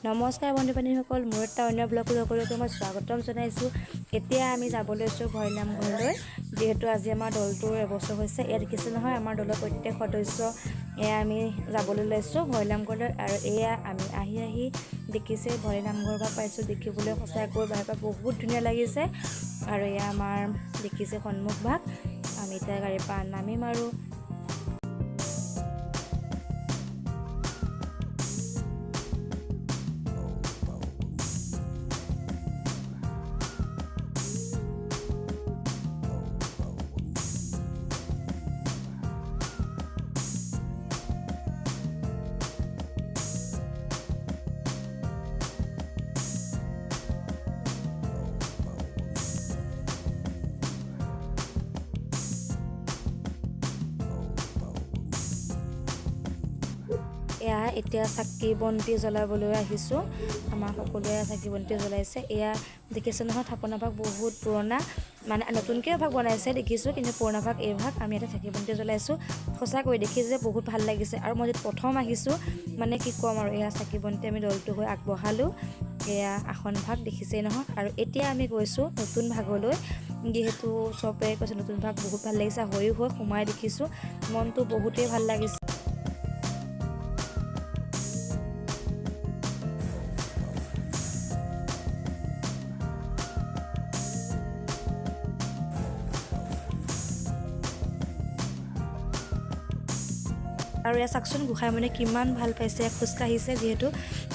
নমস্কাৰ বন্ধু বান্ধৱীসকল, মোৰ এটা অন্য ব্লগলৈ সকলোকে মই স্বাগতম জনাইছোঁ। এতিয়া আমি যাবলৈ আছোঁ ভৈৰৱ নামঘৰলৈ, যিহেতু আজি আমাৰ দলটোৰ এবছৰ হৈছে। ইয়াত দেখিছে নহয়, আমাৰ দলৰ প্ৰত্যেক সদস্য আমি যাবলৈ লৈছোঁ ভৈৰৱ নামঘৰলৈ। আৰু এয়া আমি আহি দেখিছে ভৈৰৱ নামঘৰ পৰা পাইছোঁ। দেখিবলৈ সঁচাকৈ বাহিৰৰ পৰা বহুত ধুনীয়া লাগিছে। আৰু এয়া আমাৰ দেখিছে সন্মুখ ভাগ। আমি এতিয়া গাড়ীৰ পৰা নামিম আৰু এতিয়া চাকি বন্তি জ্বলাবলৈ আহিছোঁ। আমাৰ সকলোৱে চাকি বন্তি জ্বলাইছে। এয়া দেখিছে নহয়, থাপনা ভাগ বহুত পুৰণা, মানে নতুনকৈ ভাগ বনাইছে দেখিছোঁ, কিন্তু পুৰণা ভাগ এই ভাগ। আমি ইয়াতে চাকি বন্তি জ্বলাইছোঁ। সঁচাকৈ দেখি যে বহুত ভাল লাগিছে। আৰু মই যেতিয়া প্ৰথম আহিছোঁ, মানে কি ক'ম আৰু, এয়া চাকি বন্তি আমি দলটো হৈ আগবঢ়ালোঁ। এয়া আসন ভাগ দেখিছেই নহয়। আৰু এতিয়া আমি গৈছোঁ নতুন ভাগলৈ, যিহেতু চবে কৈছে নতুন ভাগ বহুত ভাল লাগিছে। হৈ সোমাই দেখিছোঁ, মনটো বহুতেই ভাল লাগিছে। আৰু এয়া চাওকচোন, গোসাঁই মানে কিমান ভাল পাইছে, খোজকাঢ়িছে। যিহেতু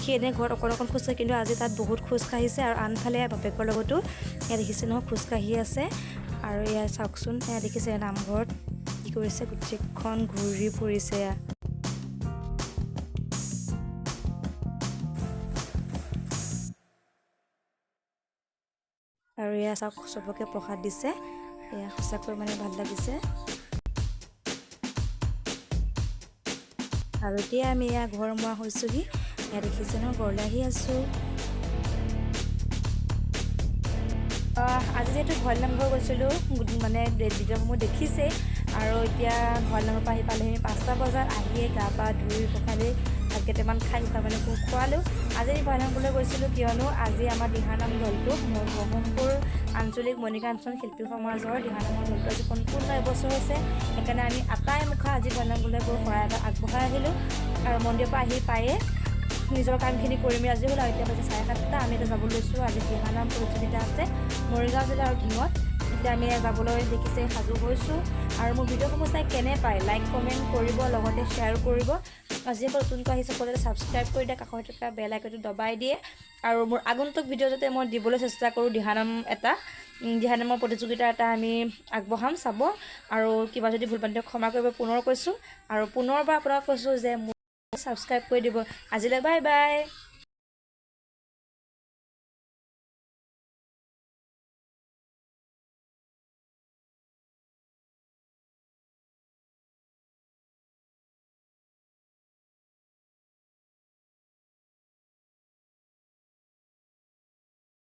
সি এনে ঘৰত অকণ খোজকাঢ়ে, কিন্তু আজি তাত বহুত খোজকাঢ়িছে। আৰু আনফালে বাপেকৰ লগতো এয়া দেখিছে নহয়, খোজকাঢ়ি আছে। আৰু এয়া চাওকচোন, এয়া দেখিছে নামঘৰত কি কৰিছে, গোটেইখন ঘূৰি ফুৰিছে। আৰু এয়া চাওক, চবকে প্ৰসাদ দিছে। এয়া সঁচাকৈ মানে ভাল লাগিছে। আৰু এতিয়া আমি এয়া ঘৰ মোৱা হৈছোঁহি। এয়া দেখিছে নহয়, ঘৰলৈ আহি আছোঁ। আজি যিহেতু ভৈৰৱ নামঘৰ গৈছিলোঁ, মানে ভিডিঅ'সমূহ দেখিছেই। আৰু এতিয়া ভৈৰৱ নামঘৰৰ পৰা আহি পালেহি 5টা বজাত। আহিয়ে গা পা ধুই পখালি ভাত কেইটামান খাই মানে খোৱালোঁ। আজি আমি ভৈৰৱ নামঘৰলৈ গৈছিলোঁ, কিয়নো আজি আমাৰ দিহানাম দলটো ব্ৰহ্মপুৰ আঞ্চলিক মণিকাঞ্চন শিল্পী সমাজৰ দিহানামৰ দলটো আজি সম্পূৰ্ণ এবছৰ হৈছে। সেইকাৰণে আমি আটাই মুখা আজি ভৈৰৱ নামঘৰলৈ গৈ শৰাই এটা আগবঢ়াই আহিলোঁ। আৰু মন্দিৰৰ পৰা আহি পায়ে নিজৰ কামখিনি কৰি মেলি আজি হ'ল। আৰু এতিয়া বাজি 7:30। আমি এতিয়া যাব লৈছোঁ। আজি দিহানাম প্ৰতিযোগিতা আছে মৰিগাঁও জিলা আৰু ঢিঙত। এতিয়া আমি যাবলৈ দেখিছে সাজু হৈছোঁ। আৰু মোৰ ভিডিঅ'সমূহ চাই কেনে পায়, লাইক কমেণ্ট কৰিব, লগতে শ্বেয়াৰ কৰিব। যিসকল নতুনকৈ আহিছে সকলোৱে ছাবস্ক্ৰাইব কৰি দিয়ে, কাষত থকা বেল আইকনটো দবাই দিয়ে। আৰু মোৰ আগন্তুক ভিডিঅ' যাতে মই দিবলৈ চেষ্টা কৰোঁ, দিহানামৰ প্ৰতিযোগিতা এটা আমি আগবঢ়াম চাব। আৰু কিবা যদি ভুল ভ্ৰান্তি ক্ষমা কৰিব পুনৰ কৈছোঁ। আৰু পুনৰবাৰ আপোনাক কৈছোঁ যে মোক ছাবস্ক্ৰাইব কৰি দিব। আজিলৈ বাই বাই।